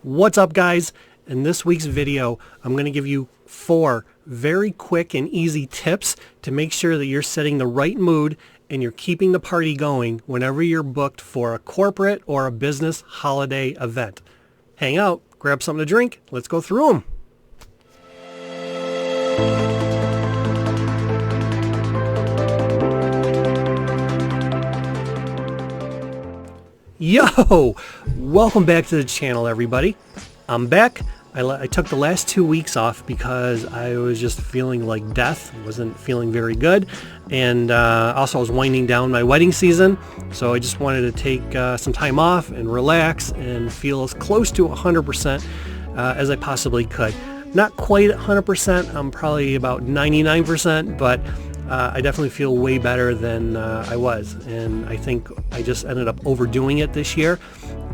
What's up, guys? In this week's video, I'm going to give you 4 very quick and easy tips to make sure that you're setting the right mood and you're keeping the party going whenever you're booked for a corporate or a business holiday event. Hang out, grab something to drink, let's go through them. Yo! Welcome back to the channel, everybody. I'm back. I took the last 2 weeks off because I was just feeling like death. Wasn't feeling very good. And also I was winding down my wedding season. So I just wanted to take some time off and relax and feel as close to 100% as I possibly could. Not quite 100%. I'm probably about 99%, but I definitely feel way better than I was, and I think I just ended up overdoing it this year,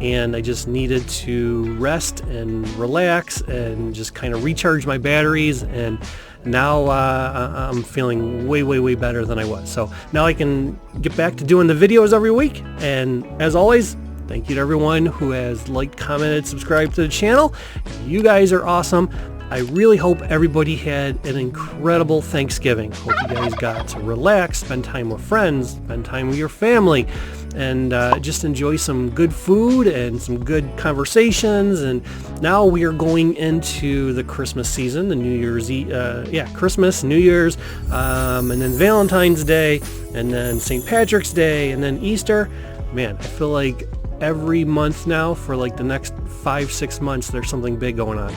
and I just needed to rest and relax and just kind of recharge my batteries, and now I'm feeling way better than I was. So now I can get back to doing the videos every week, and as always, thank you to everyone who has liked, commented, subscribed to the channel. You guys are awesome. I really hope everybody had an incredible Thanksgiving. Hope you guys got to relax, spend time with friends, spend time with your family, and just enjoy some good food and some good conversations. And now we are going into the Christmas season, the New Year's Eve, Christmas, New Year's, and then Valentine's Day, and then St. Patrick's Day, and then Easter. Man, I feel like every month now for like the next 5-6 months there's something big going on.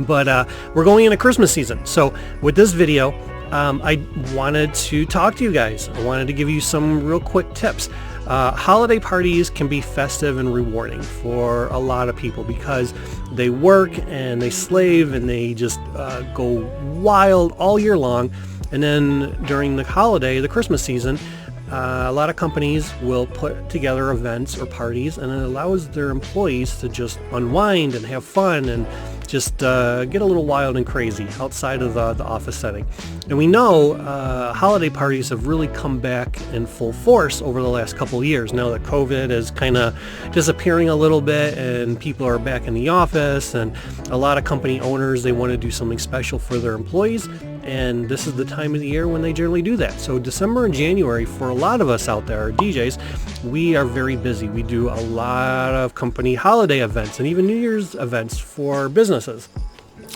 But we're going into Christmas season. So with this video, I wanted to talk to you guys. I wanted to give you some real quick tips. Holiday parties can be festive and rewarding for a lot of people because they work and they slave and they just go wild all year long. And then during the holiday, the Christmas season, a lot of companies will put together events or parties, and it allows their employees to just unwind and have fun and just get a little wild and crazy outside of the office setting. And we know holiday parties have really come back in full force over the last couple of years. Now that COVID is kind of disappearing a little bit and people are back in the office, and a lot of company owners, they want to do something special for their employees, and this is the time of the year when they generally do that. So December and January, for a lot of us out there, our DJs, we are very busy. We do a lot of company holiday events and even New Year's events for businesses.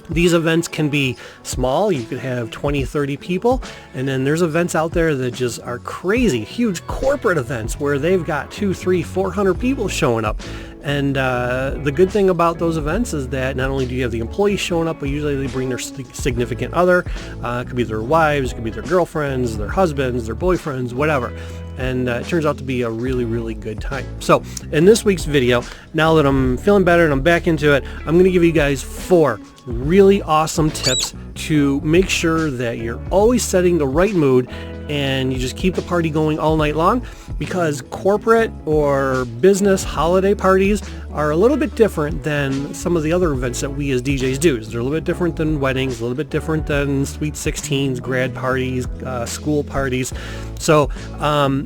These events can be small. You could have 20, 30 people, and then there's events out there that just are crazy, huge corporate events where they've got 200, 300, 400 people showing up. And the good thing about those events is that not only do you have the employees showing up, but usually they bring their significant other. It could be their wives, it could be their girlfriends, their husbands, their boyfriends, whatever. And it turns out to be a really good time. So in this week's video, now that I'm feeling better and I'm back into it, I'm going to give you guys 4 really awesome tips to make sure that you're always setting the right mood and you just keep the party going all night long, because corporate or business holiday parties are a little bit different than some of the other events that we as DJs do. They're a little bit different than weddings, a little bit different than sweet 16s, grad parties, school parties. So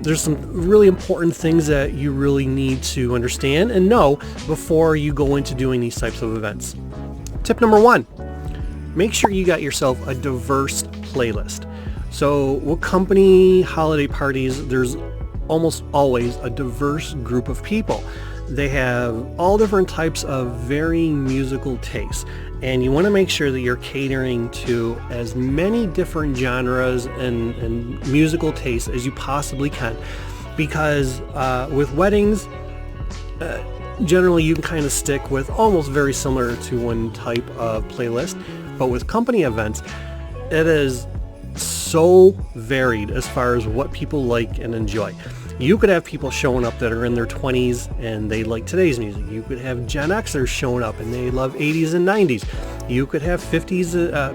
there's some really important things that you really need to understand and know before you go into doing these types of events. Tip number 1, make sure you got yourself a diverse playlist. So with company holiday parties, there's almost always a diverse group of people. They have all different types of varying musical tastes, and you want to make sure that you're catering to as many different genres and musical tastes as you possibly can, because with weddings, generally you can kind of stick with almost very similar to one type of playlist, but with company events, it is so varied as far as what people like and enjoy. You could have people showing up that are in their 20s and they like today's music. You could have Gen Xers showing up and they love 80s and 90s. You could have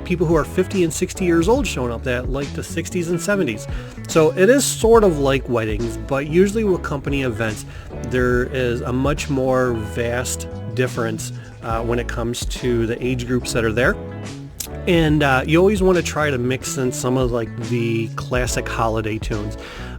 people who are 50 and 60 years old showing up that like the 60s and 70s. So it is sort of like weddings, but usually with company events, there is a much more vast difference when it comes to the age groups that are there. And you always want to try to mix in some of like the classic holiday tunes.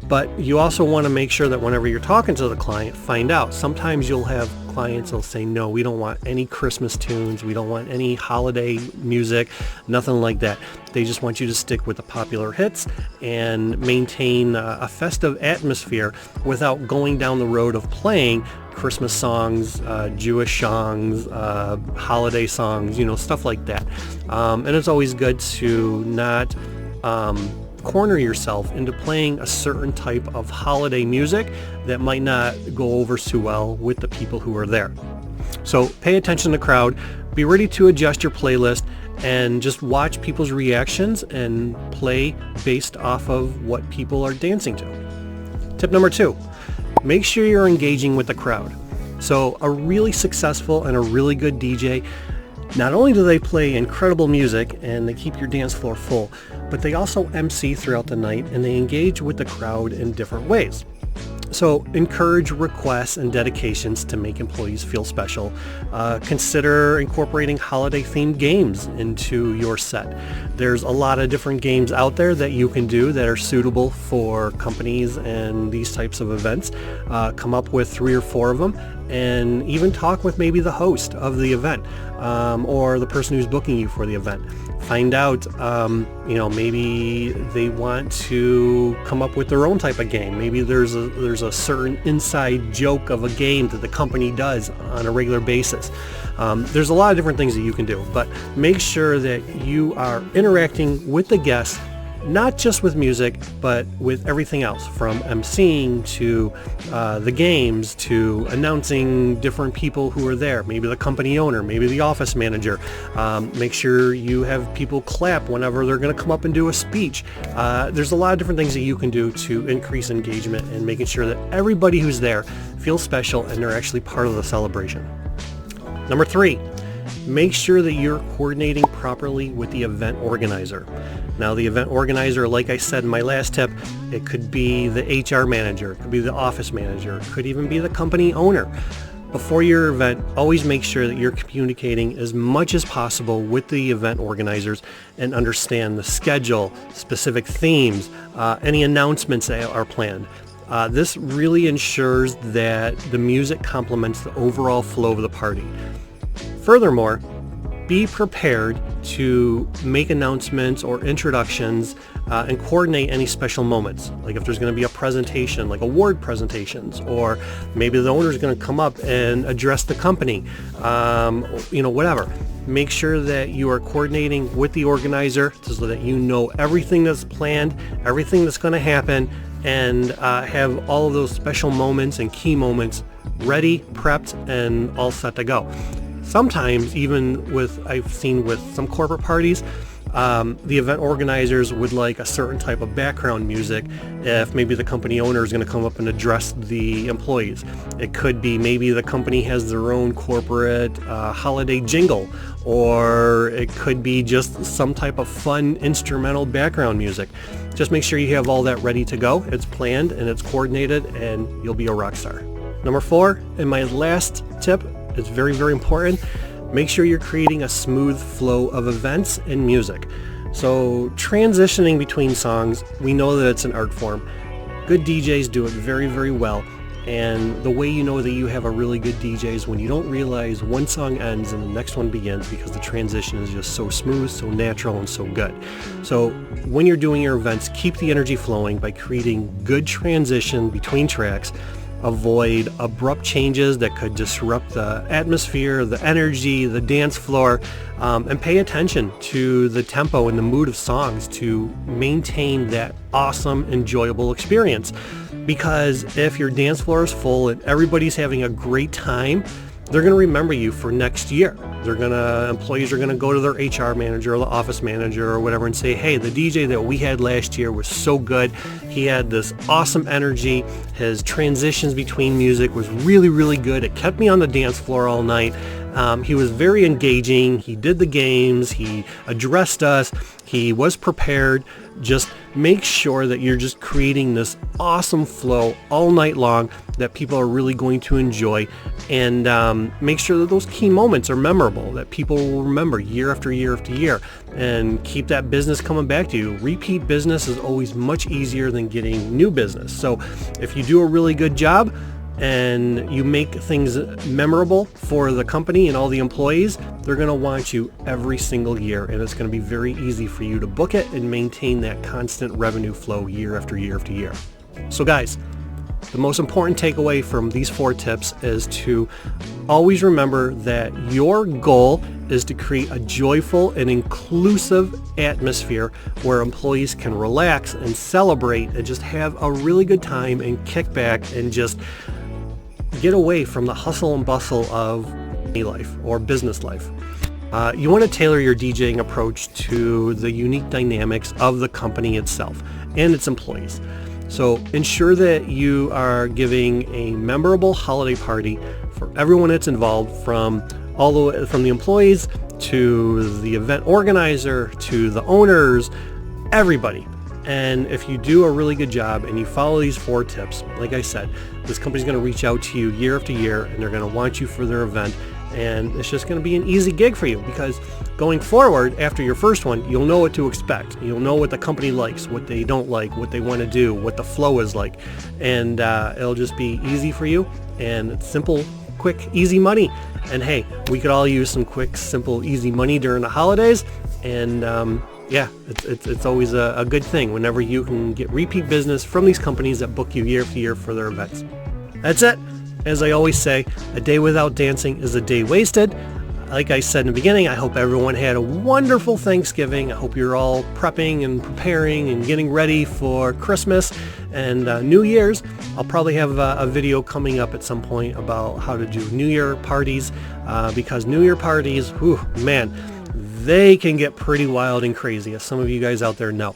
But you also want to make sure that whenever you're talking to the client, find out. Sometimes you'll have clients will say, no, we don't want any Christmas tunes. We don't want any holiday music, nothing like that. They just want you to stick with the popular hits and maintain a festive atmosphere without going down the road of playing Christmas songs, Jewish songs, holiday songs, stuff like that. And it's always good to not corner yourself into playing a certain type of holiday music that might not go over too well with the people who are there. So pay attention to the crowd, be ready to adjust your playlist, and just watch people's reactions and play based off of what people are dancing to. Tip number 2, make sure you're engaging with the crowd. So a really successful and a really good DJ, not only do they play incredible music and they keep your dance floor full, but they also MC throughout the night and they engage with the crowd in different ways. So encourage requests and dedications to make employees feel special. Consider incorporating holiday-themed games into your set. There's a lot of different games out there that you can do that are suitable for companies and these types of events. Come up with 3 or 4 of them and even talk with maybe the host of the event or the person who's booking you for the event. Find out, maybe they want to come up with their own type of game. Maybe there's a certain inside joke of a game that the company does on a regular basis. There's a lot of different things that you can do, but make sure that you are interacting with the guests, not just with music, but with everything else, from emceeing to the games to announcing different people who are there, maybe the company owner, maybe the office manager. Make sure you have people clap whenever they're going to come up and do a speech. There's a lot of different things that you can do to increase engagement and making sure that everybody who's there feels special and they're actually part of the celebration. Number 3, make sure that you're coordinating properly with the event organizer. Now, the event organizer, like I said in my last tip, it could be the HR manager, it could be the office manager, it could even be the company owner. Before your event, always make sure that you're communicating as much as possible with the event organizers and understand the schedule, specific themes, any announcements that are planned. This really ensures that the music complements the overall flow of the party. Furthermore, be prepared to make announcements or introductions and coordinate any special moments. Like if there's going to be a presentation, like award presentations, or maybe the owner is going to come up and address the company, whatever. Make sure that you are coordinating with the organizer so that you know everything that's planned, everything that's going to happen, and have all of those special moments and key moments ready, prepped, and all set to go. Sometimes even I've seen with some corporate parties, the event organizers would like a certain type of background music if maybe the company owner is going to come up and address the employees. It could be maybe the company has their own corporate holiday jingle, or it could be just some type of fun instrumental background music. Just make sure you have all that ready to go. It's planned and it's coordinated, and you'll be a rock star. Number 4, and my last tip, it's very, very important. Make sure you're creating a smooth flow of events and music. So transitioning between songs, we know that it's an art form. Good DJs do it very, very well. And the way you know that you have a really good DJ is when you don't realize one song ends and the next one begins, because the transition is just so smooth, so natural, and so good. So when you're doing your events, keep the energy flowing by creating good transition between tracks. Avoid abrupt changes that could disrupt the atmosphere, the energy, the dance floor, and pay attention to the tempo and the mood of songs to maintain that awesome, enjoyable experience. Because if your dance floor is full and everybody's having a great time, they're going to remember you for next year. Employees are going to go to their HR manager or the office manager or whatever and say, hey, the DJ that we had last year was so good. He had this awesome energy. His transitions between music was really, really good. It kept me on the dance floor all night. He was very engaging. He did the games. He addressed us. He was prepared. Just make sure that you're just creating this awesome flow all night long that people are really going to enjoy, and make sure that those key moments are memorable, that people will remember year after year after year, and keep that business coming back to you. Repeat business is always much easier than getting new business. So if you do a really good job and you make things memorable for the company and all the employees, they're going to want you every single year, and it's going to be very easy for you to book it and maintain that constant revenue flow year after year after year. So guys, the most important takeaway from these 4 tips is to always remember that your goal is to create a joyful and inclusive atmosphere where employees can relax and celebrate and just have a really good time and kick back and just get away from the hustle and bustle of life or business life. You want to tailor your DJing approach to the unique dynamics of the company itself and its employees. So ensure that you are giving a memorable holiday party for everyone that's involved, from the employees to the event organizer to the owners, everybody. And if you do a really good job and you follow these 4 tips, like I said, this company's going to reach out to you year after year, and they're going to want you for their event. And it's just going to be an easy gig for you, because going forward after your first one, you'll know what to expect. You'll know what the company likes, what they don't like, what they want to do, what the flow is like. And it'll just be easy for you, and it's simple, quick, easy money. And hey, we could all use some quick, simple, easy money during the holidays. And yeah, it's always a good thing whenever you can get repeat business from these companies that book you year after year for their events. That's it. As I always say, a day without dancing is a day wasted. Like I said in the beginning, I hope everyone had a wonderful Thanksgiving. I hope you're all prepping and preparing and getting ready for Christmas and New Year's. I'll probably have a video coming up at some point about how to do New Year parties, because New Year parties, whew, man, they can get pretty wild and crazy, as some of you guys out there know.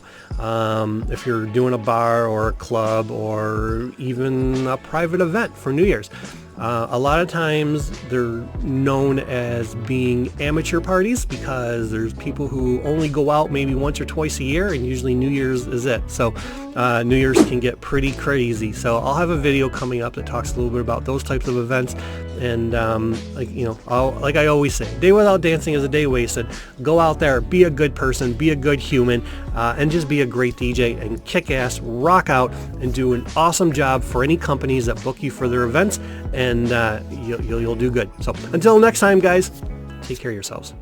If you're doing a bar or a club or even a private event for New Year's, a lot of times they're known as being amateur parties, because there's people who only go out maybe once or twice a year, and usually New Year's is it. So New Year's can get pretty crazy. So I'll have a video coming up that talks a little bit about those types of events. And like I always say, day without dancing is a day wasted. Go out there, be a good person, be a good human, and just be a great DJ and kick ass, rock out, and do an awesome job for any companies that book you for their events, and you'll do good. So until next time, guys, take care of yourselves.